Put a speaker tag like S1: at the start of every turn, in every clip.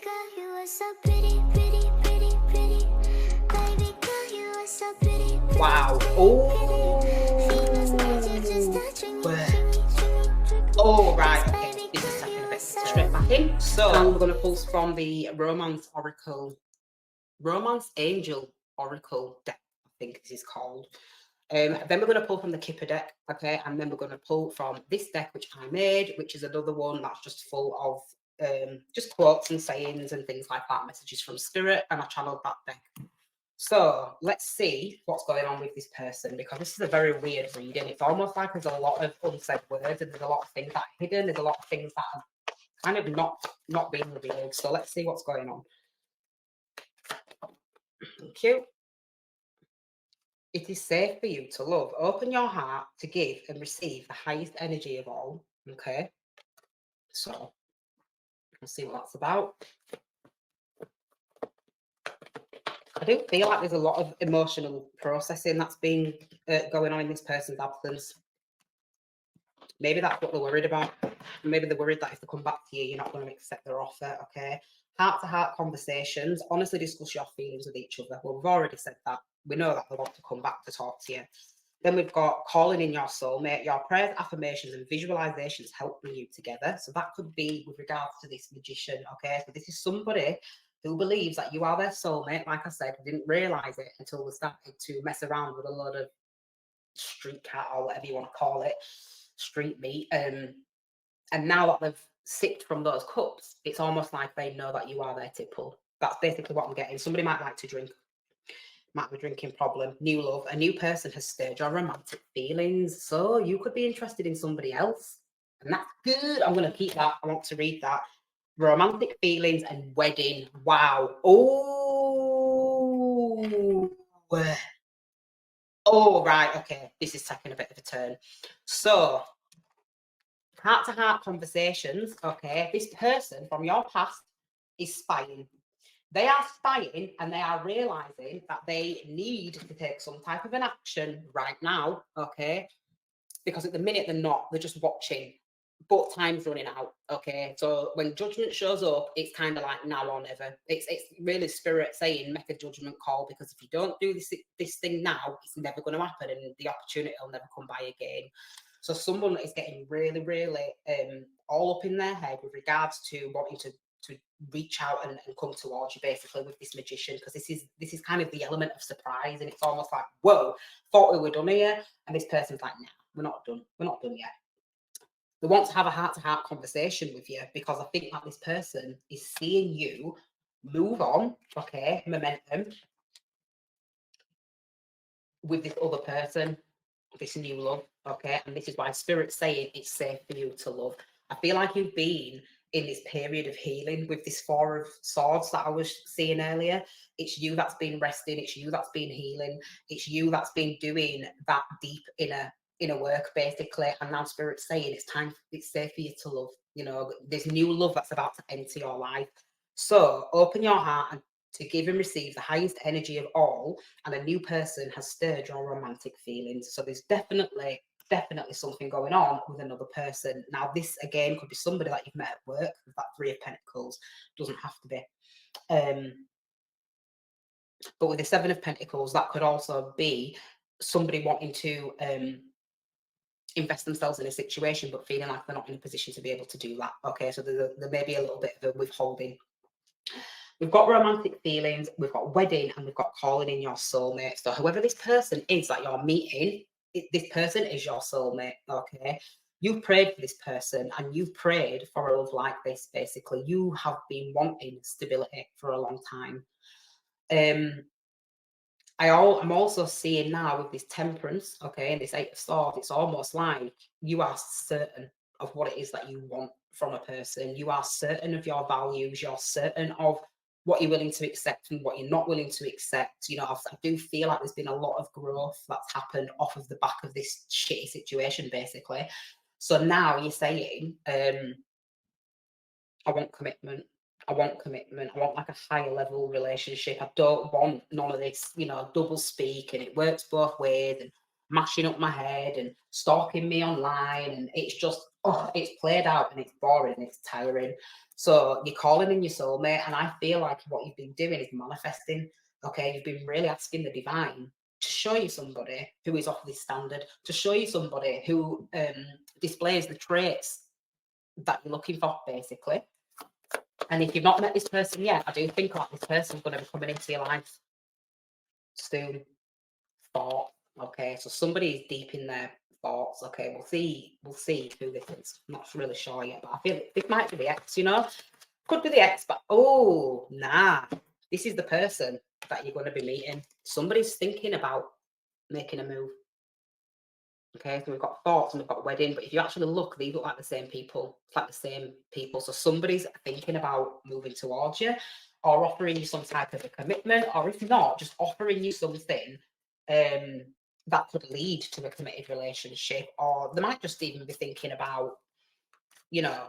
S1: girl, you are so pretty, pretty, pretty, pretty. Baby girl, you are so pretty, pretty.
S2: Wow. Oh, right. Okay. This is taking a bit straight back in. So we're going to pulse from the Romance Angel Oracle deck, I think this is called. Then we're going to pull from the Kipper deck, okay, and then we're going to pull from this deck, which I made, which is another one that's just full of just quotes and sayings and things like that, messages from spirit, and I channeled that deck. So let's see what's going on with this person, because this is a very weird reading. It's almost like there's a lot of unsaid words and there's a lot of things that are hidden. There's a lot of things that are kind of not being revealed. So let's see what's going on. Thank you. It is safe for you to love. Open your heart to give and receive the highest energy of all. Okay. So let's see what that's about. I do feel like there's a lot of emotional processing that's been going on in this person's absence. Maybe that's what they're worried about. Maybe they're worried that if they come back to you, you're not going to accept their offer, okay? Heart-to-heart conversations. Honestly discuss your feelings with each other. Well, we've already said that. We know that they want to come back to talk to you. Then we've got calling in your soulmate. Your prayers, affirmations, and visualizations help bring you together. So that could be with regards to this magician, okay? So this is somebody who believes that you are their soulmate. Like I said, didn't realize it until they started to mess around with a lot of street cat or whatever you want to call it, street meat. And now that they've sipped from those cups, it's almost like they know that you are their tipple. That's basically what I'm getting. Somebody might like to drink, might have a drinking problem. New love, a new person has stirred your romantic feelings. So you could be interested in somebody else. And that's good. I'm going to keep that. I want to read that. Romantic feelings and wedding. Wow. Oh, right. Okay. This is taking a bit of a turn. So, heart-to-heart conversations. Okay. This person from your past is spying. They are spying and they are realizing that they need to take some type of an action right now. Okay. Because at the minute they're not, they're just watching. But time's running out, okay? So when judgment shows up, it's kind of like now or never. It's really spirit saying make a judgment call, because if you don't do this thing now, it's never going to happen and the opportunity will never come by again. So someone is getting really, really all up in their head with regards to wanting to reach out and come towards you, basically, with this magician, because this is kind of the element of surprise, and it's almost like, whoa, thought we were done here, and this person's like, nah, we're not done yet. They want to have a heart-to-heart conversation with you, because I think that this person is seeing you move on, okay, momentum, with this other person, this new love, okay? And this is why Spirit's saying it's safe for you to love. I feel like you've been in this period of healing with this Four of Swords that I was seeing earlier. It's you that's been resting. It's you that's been healing. It's you that's been doing that deep inner work, basically. And now Spirit's saying it's safe for you to love. You know, there's new love that's about to enter your life. So open your heart and to give and receive the highest energy of all, and a new person has stirred your romantic feelings. So there's definitely something going on with another person. Now, this again could be somebody that you've met at work with that Three of Pentacles. Doesn't have to be. But with the Seven of Pentacles, that could also be somebody wanting to invest themselves in a situation, but feeling like they're not in a position to be able to do that. Okay, so there may be a little bit of a withholding. We've got romantic feelings, we've got wedding, and we've got calling in your soulmate. So whoever this person is that you're meeting, this person is your soulmate, okay? You've prayed for this person, and you've prayed for a love like this, basically. You have been wanting stability for a long time. I'm also seeing now with this Temperance, okay, and this Eight of Swords, it's almost like you are certain of what it is that you want from a person. You are certain of your values. You're certain of what you're willing to accept and what you're not willing to accept. You know, I do feel like there's been a lot of growth that's happened off of the back of this shitty situation, basically. So now you're saying, I want commitment. I want commitment. I want like a higher level relationship. I don't want none of this, you know, double speak, and it works both ways, and mashing up my head and stalking me online. And it's just, oh, it's played out and it's boring and it's tiring. So you're calling in your soulmate, and I feel like what you've been doing is manifesting. Okay, you've been really asking the divine to show you somebody who is off this standard, to show you somebody who displays the traits that you're looking for, basically. And if you've not met this person yet, I do think like this person's going to be coming into your life soon. Thought. Okay, so somebody is deep in their thoughts. Okay, we'll see who this is. I'm not really sure yet, but I feel this might be the ex, you know. Could be the ex, but oh nah. This is the person that you're going to be meeting. Somebody's thinking about making a move. Okay, so we've got thoughts and we've got wedding, but if you actually look, these look like the same people. It's like the same people. So somebody's thinking about moving towards you or offering you some type of a commitment, or if not, just offering you something that could lead to a committed relationship, or they might just even be thinking about, you know,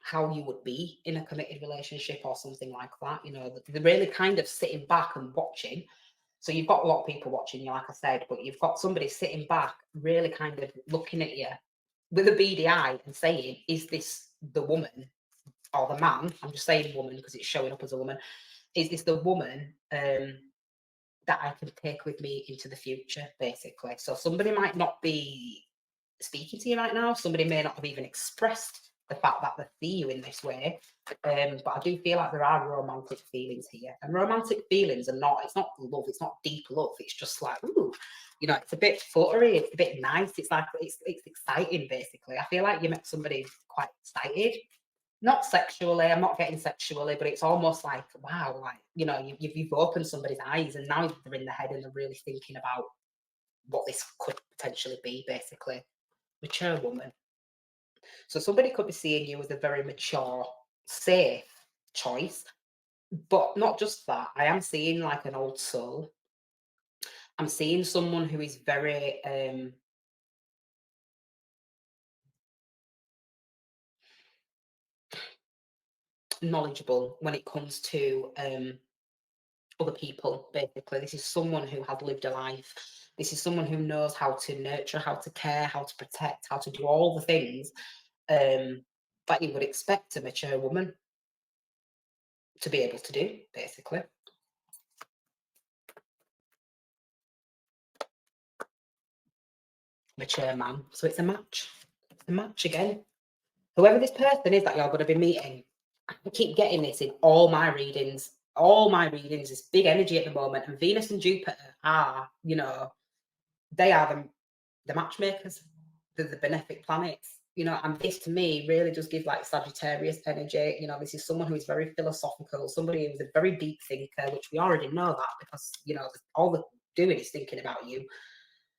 S2: how you would be in a committed relationship or something like that. You know, they're really kind of sitting back and watching. So you've got a lot of people watching you, like I said, but you've got somebody sitting back, really kind of looking at you with a beady eye and saying, is this the woman or the man? I'm just saying woman because it's showing up as a woman. Is this the woman that I can take with me into the future, basically? So somebody might not be speaking to you right now. Somebody may not have even expressed the fact that they see you in this way. But I do feel like there are romantic feelings here. And romantic feelings are not, it's not love, it's not deep love. It's just like, ooh, you know, it's a bit fluttery, it's a bit nice. It's like, it's exciting, basically. I feel like you met somebody quite excited. Not sexually, I'm not getting sexually, but it's almost like, wow, like, you know, you've opened somebody's eyes and now they're in the head and they're really thinking about what this could potentially be, basically. Mature woman. So somebody could be seeing you as a very mature, safe choice, but not just that. I am seeing like an old soul. I'm seeing someone who is very knowledgeable when it comes to other people, basically. This is someone who has lived a life. This is someone who knows how to nurture, how to care, how to protect, how to do all the things that you would expect a mature woman to be able to do, basically. Mature man. So it's a match. It's a match again. Whoever this person is that you're going to be meeting, I keep getting this in all my readings. All my readings is big energy at the moment, and Venus and Jupiter are, you know, they are the matchmakers, the benefic planets, you know, and this to me really does give like Sagittarius energy. You know, this is someone who is very philosophical, somebody who's a very deep thinker, which we already know that because, you know, all they're doing is thinking about you.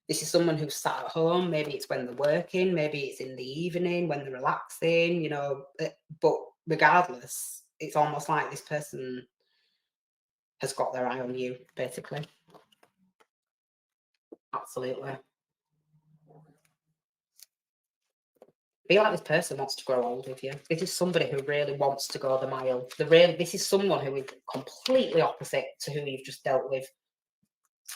S2: This is someone who's sat at home. Maybe it's when they're working, maybe it's in the evening when they're relaxing, you know, but regardless, it's almost like this person has got their eye on you, basically. Absolutely. Feel like this person wants to grow old with you. This is somebody who really wants to go the mile. This is someone who is completely opposite to who you've just dealt with.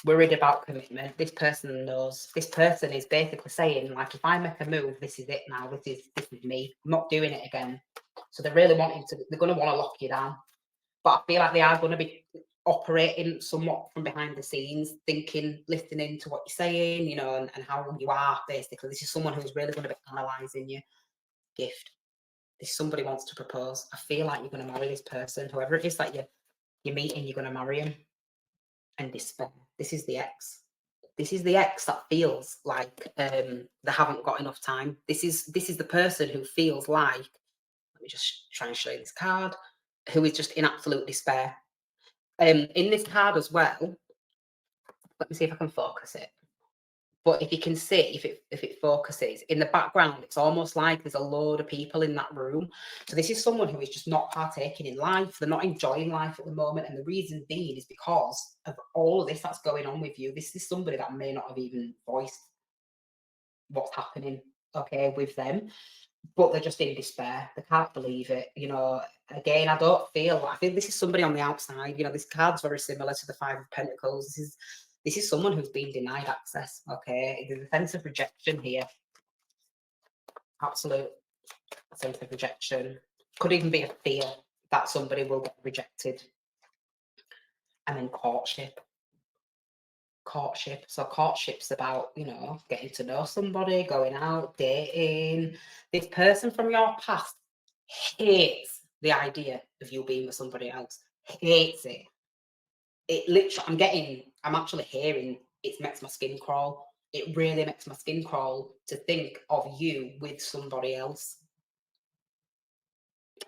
S2: Worried about commitment. This person knows. This person is basically saying, like, if I make a move, this is it now. This is me. I'm not doing it again. So they're really wanting to. They're going to want to lock you down. But I feel like they are going to be operating somewhat from behind the scenes, thinking, listening to what you're saying, you know, and how you are. Basically, this is someone who's really going to be analysing you. Gift. If somebody wants to propose, I feel like you're going to marry this person, whoever it is that you're meeting, you're going to marry him. And despair. This is the ex. This is the ex that feels like they haven't got enough time. This is the person who feels like, let me just try and show you this card, who is just in absolute despair. In this card as well, let me see if I can focus it. But if you can see, if it focuses in the background, it's almost like there's a load of people in that room. So this is someone who is just not partaking in life. They're not enjoying life at the moment. And the reason being is because of all of this that's going on with you. This is somebody that may not have even voiced what's happening, okay, with them. But they're just in despair. They can't believe it. You know, again, I think this is somebody on the outside. You know, this card's very similar to the Five of Pentacles. This is someone who's been denied access. Okay, there's a sense of rejection here. absolute sense of rejection. Could even be a fear that somebody will get rejected. And then courtship. So courtship's about, you know, getting to know somebody, going out, dating. This person from your past hates the idea of you being with somebody else. Hates it. It literally, I'm actually hearing it makes my skin crawl. It really makes my skin crawl to think of you with somebody else.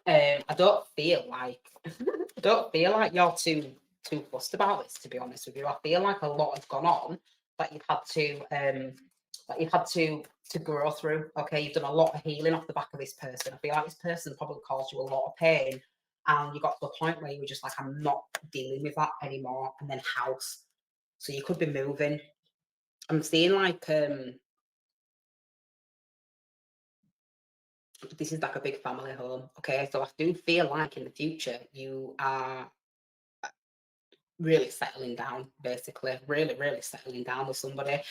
S2: I don't feel like I don't feel like you're too fussed about this, to be honest with you. I feel like a lot has gone on that you've had to grow through. Okay, you've done a lot of healing off the back of this person. I feel like this person probably caused you a lot of pain, and you got to a point where you were just like, I'm not dealing with that anymore. And then house. So you could be moving. I'm seeing like this is like a big family home. Okay, so I do feel like in the future you are really settling down, basically, really settling down with somebody.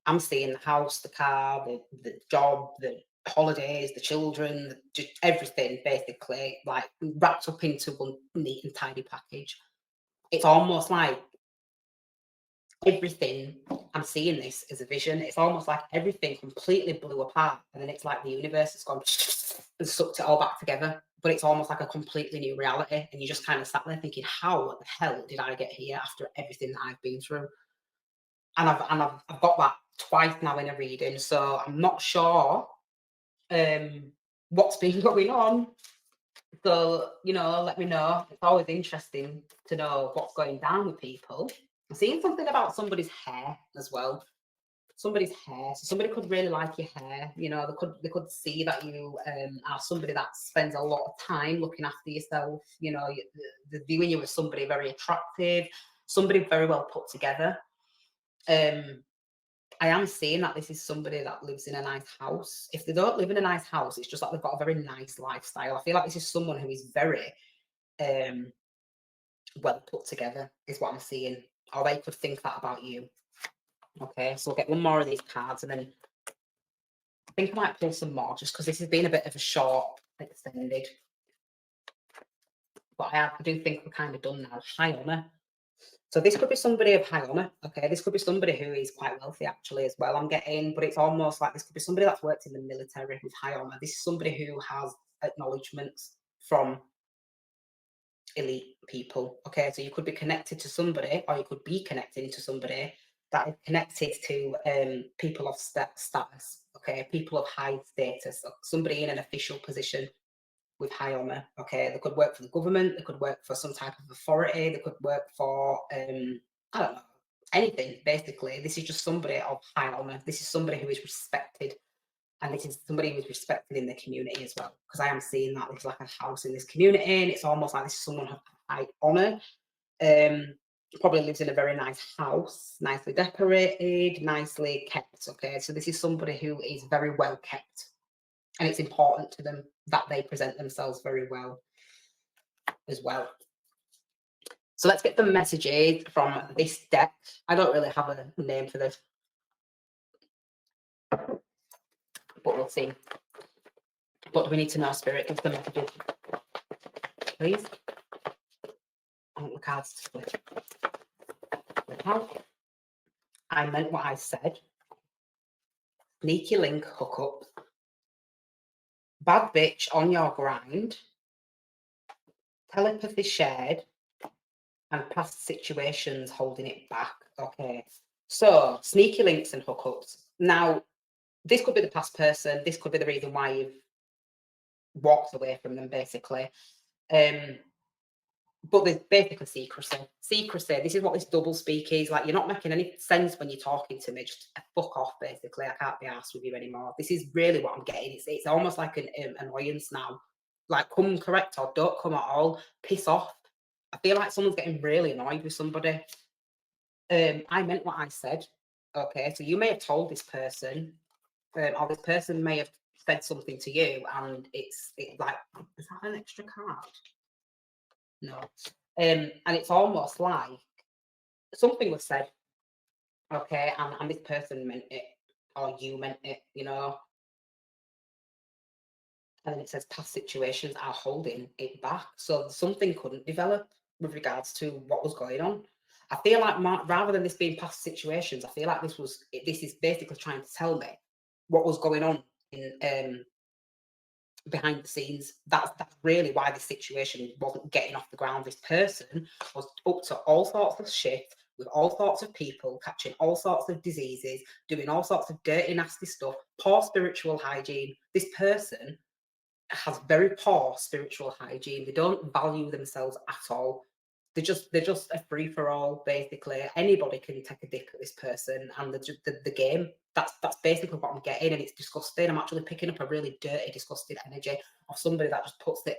S2: I'm seeing the house, the car, the job, the holidays, the children, just everything basically like wrapped up into one neat and tidy package. It's almost like everything, I'm seeing this as a vision. It's almost like everything completely blew apart, and then it's like the universe has gone and sucked it all back together. But it's almost like a completely new reality, and you just kind of sat there thinking, how the hell did I get here after everything that I've been through? And I've got that twice now in a reading, so I'm not sure what's been going on. So, you know, let me know. It's always interesting to know what's going down with people. I'm seeing something about somebody's hair as well. Somebody's hair. So somebody could really like your hair. You know, they could see that you are somebody that spends a lot of time looking after yourself. You know, they're viewing you as somebody very attractive, somebody very well put together. I am seeing that this is somebody that lives in a nice house. If they don't live in a nice house, it's just like they've got a very nice lifestyle. I feel like this is someone who is very um, well put together, is what I'm seeing. Or they could think that about you. Okay, so we'll get one more of these cards, and then I think I might pull some more just because this has been a bit of a short, extended. But I do think we're kind of done now. High honour. So this could be somebody of high honour, okay? This could be somebody who is quite wealthy actually as well, I'm getting, but it's almost like this could be somebody that's worked in the military with high honour. This is somebody who has acknowledgements from elite people, okay? So you could be connected to somebody, or you could be connecting to somebody that is connected to people of status, okay? People of high status, so somebody in an official position with high honour. Okay, they could work for the government, they could work for some type of authority, they could work for I don't know, anything basically. This is just somebody of high honour. This is somebody who is respected, and this is somebody who is respected in the community as well. Because I am seeing that there's like a house in this community, and it's almost like this is someone of high honour. Probably lives in a very nice house, nicely decorated, nicely kept. Okay, so this is somebody who is very well kept, and it's important to them that they present themselves very well as well. So let's get the messages from this deck. I don't really have a name for this, but we'll see. What do we need to know, Spirit? Give the messages, please. I want the cards to split. I meant what I said. Sneaky link hookup. Bad bitch on your grind. Telepathy shared. And past situations holding it back. Okay. So sneaky links and hookups. Now, this could be the past person. This could be the reason why you've walked away from them, basically. But there's basically secrecy. Secrecy. This is what this double speak is. Like, you're not making any sense when you're talking to me. Just fuck off, basically. I can't be arsed with you anymore. This is really what I'm getting. It's almost like an annoyance now. Like, come correct or don't come at all. Piss off. I feel like someone's getting really annoyed with somebody. I meant what I said. Okay, so you may have told this person, or this person may have said something to you, and it's like, is that an extra card? No. And it's almost like something was said, okay, and this person meant it, or you meant it, you know. And then it says past situations are holding it back. So something couldn't develop with regards to what was going on. I feel like rather than this being past situations, I feel like this is basically trying to tell me what was going on in behind the scenes. That's really why this situation wasn't getting off the ground. This person was up to all sorts of shit with all sorts of people, catching all sorts of diseases, doing all sorts of dirty, nasty stuff, poor spiritual hygiene. This person has very poor spiritual hygiene. They don't value themselves at all. They're just a free for all, basically. Anybody can take a dip at this person, and the game. That's basically what I'm getting, and it's disgusting. I'm actually picking up a really dirty, disgusting energy of somebody that just puts it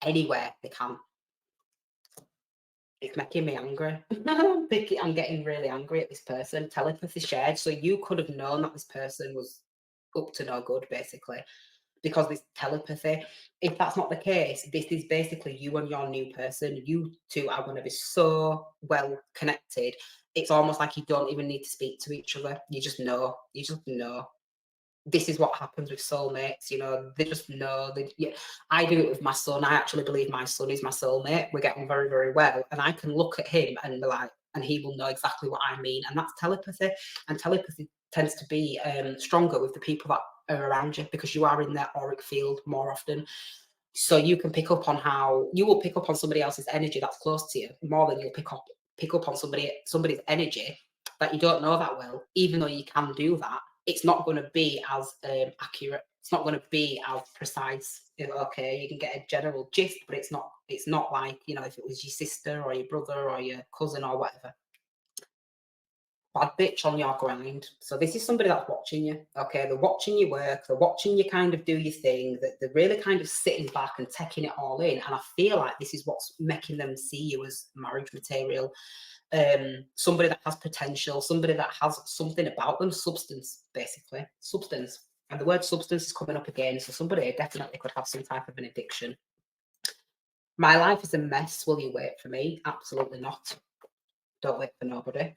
S2: anywhere they can. It's making me angry. I'm getting really angry at this person. Telepathy shared, so you could have known that this person was up to no good, basically, because it's telepathy. If that's not the case, this is basically you and your new person. You two are going to be so well connected. It's almost like you don't even need to speak to each other. You just know. You just know. This is what happens with soulmates. They just know. Yeah, I do it with my son. I actually believe my son is my soulmate. We get on very, very well, and I can look at him and be like, and he will know exactly what I mean. And that's telepathy. And telepathy tends to be stronger with the people that are around you, because you are in their auric field more often. So you can pick up on you will pick up on somebody else's energy that's close to you more than you'll pick up on somebody's energy that you don't know that well. Even though you can do that, it's not going to be as accurate. It's not going to be as precise. Okay, you can get a general gist, but it's not like, if it was your sister or your brother or your cousin or whatever. Bad bitch on your grind. So this is somebody that's watching you. Okay, they're watching you work. They're watching you kind of do your thing. That they're really kind of sitting back and taking it all in. And I feel like this is what's making them see you as marriage material. Somebody that has potential. Somebody that has something about them. Substance, basically. Substance. And the word substance is coming up again. So somebody definitely could have some type of an addiction. My life is a mess. Will you wait for me? Absolutely not. Don't wait for nobody.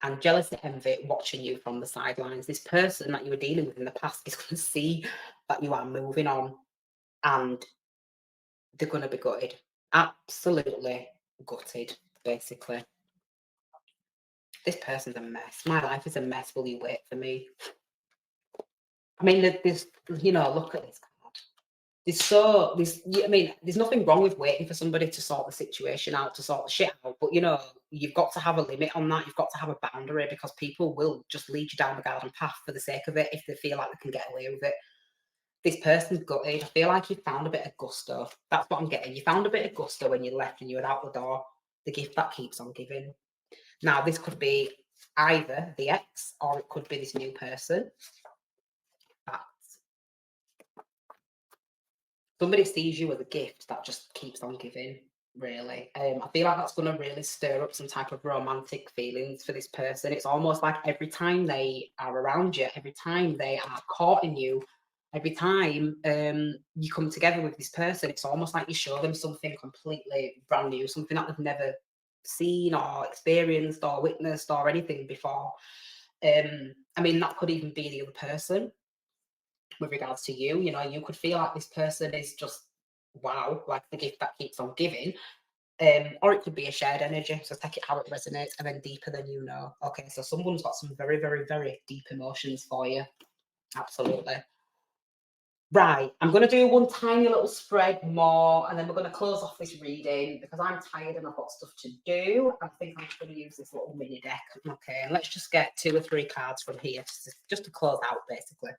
S2: And jealousy, envy, watching you from the sidelines. This person that you were dealing with in the past is going to see that you are moving on, and they're going to be gutted. Absolutely gutted, basically. This person's a mess. My life is a mess. Will you wait for me? I mean, there's, look at this card. There's nothing wrong with waiting for somebody to sort the situation out, to sort the shit out. But, you've got to have a limit on that. You've got to have a boundary, because people will just lead you down the garden path for the sake of it if they feel like they can get away with it. This person's gutted. I feel like you found a bit of gusto. That's what I'm getting. You found a bit of gusto when you left and you were out the door. The gift that keeps on giving. Now, this could be either the ex, or it could be this new person. Somebody sees you as a gift that just keeps on giving, really. I feel like that's going to really stir up some type of romantic feelings for this person. It's almost like every time they are around you, every time they are courting you, every time you come together with this person, it's almost like you show them something completely brand new, something that they've never seen or experienced or witnessed or anything before. That could even be the other person. With regards to you, you could feel like this person is just wow, like the gift that keeps on giving. Or it could be a shared energy. So take it how it resonates, and then deeper than you know. Okay, so someone's got some very, very, very deep emotions for you. Absolutely. Right, I'm going to do one tiny little spread more, and then we're going to close off this reading because I'm tired and I've got stuff to do. I think I'm just going to use this little mini deck. Okay, and let's just get 2 or 3 cards from here just to close out, basically.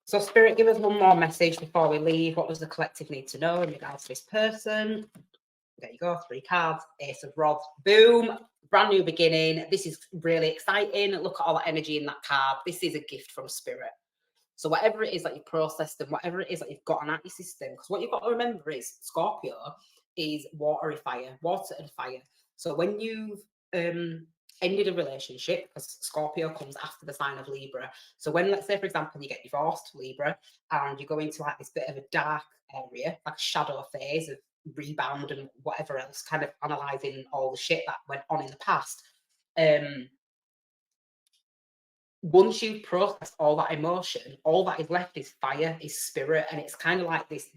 S2: So, Spirit, give us one more message before we leave. What does the collective need to know in regards to this person? There you go, 3 cards. Ace of Rods. Boom. Brand new beginning. This is really exciting. Look at all that energy in that card. This is a gift from Spirit. So whatever it is that you've processed and whatever it is that you've gotten out your system, because what you've got to remember is Scorpio is water and fire. So when you've ended a relationship, because Scorpio comes after the sign of Libra. So when, let's say, for example, you get divorced, Libra, and you go into like this bit of a dark area, like a shadow phase of rebound and whatever else, kind of analysing all the shit that went on in the past. once you've processed all that emotion, all that is left is fire, is spirit, and it's kind of like this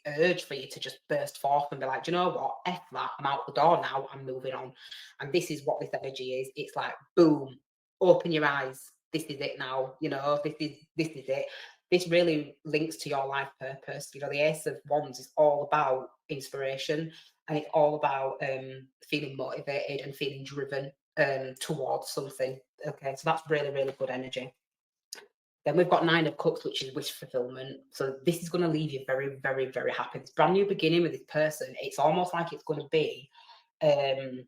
S2: urge for you to just burst forth and be like, do you know what? F that, I'm out the door now, I'm moving on. And this is what this energy is. It's like, boom, open your eyes. This is it now. You know, this is it. This really links to your life purpose. You know, the Ace of Wands is all about inspiration, and it's all about feeling motivated and feeling driven towards something. Okay, so that's really, really good energy. Then we've got Nine of Cups, which is wish fulfillment. So this is going to leave you very, very, very happy. This brand new beginning with this person, it's almost like it's going to be the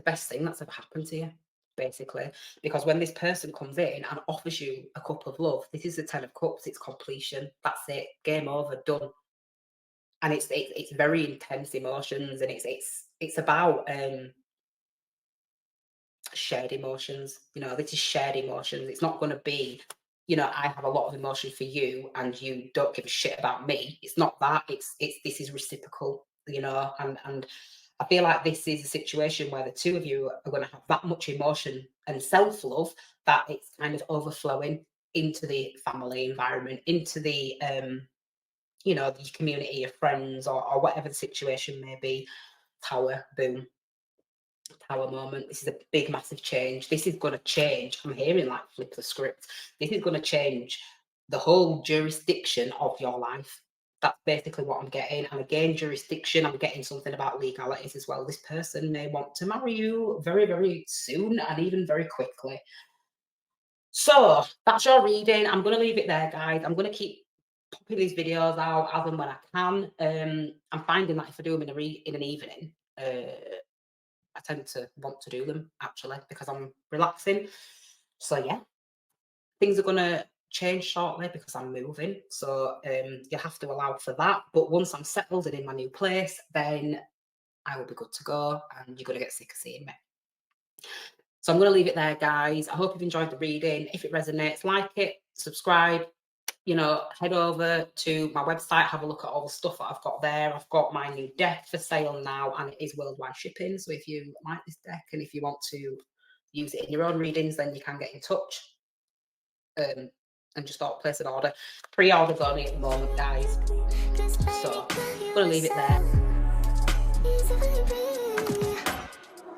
S2: best thing that's ever happened to you, basically. Because when this person comes in and offers you a cup of love, this is the Ten of Cups. It's completion. That's it. Game over. Done. And it's very intense emotions, and it's about shared emotions. You know, this is shared emotions. It's not going to be, you know, I have a lot of emotion for you and you don't give a shit about me. It's not that. It's this is reciprocal, you know, and I feel like this is a situation where the two of you are going to have that much emotion and self-love that it's kind of overflowing into the family environment, into the you know, the community of friends, or whatever the situation may be. Tower, boom. Tower moment. This is a big, massive change. This is going to change. I'm hearing like flip the script. This is going to change the whole jurisdiction of your life. That's basically what I'm getting. And again, jurisdiction, I'm getting something about legalities as well. This person may want to marry you very, very soon, and even very quickly. So that's your reading. I'm going to leave it there, guys. I'm going to keep popping these videos out as and when I can. I'm finding that if I do them in an evening, I tend to want to do them actually because I'm relaxing. So yeah, things are gonna change shortly because I'm moving. So you have to allow for that. But once I'm settled and in my new place, then I will be good to go, and you're gonna get sick of seeing me. So I'm gonna leave it there, guys. I hope you've enjoyed the reading. If it resonates, like it, subscribe. You know, head over to my website, have a look at all the stuff that I've got there. I've got my new deck for sale now, and it is worldwide shipping. So if you like this deck and if you want to use it in your own readings, then you can get in touch and just start place an order. Pre-orders only at the moment, guys. So I'm gonna leave it there.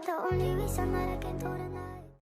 S1: The only reason that I can do tonight.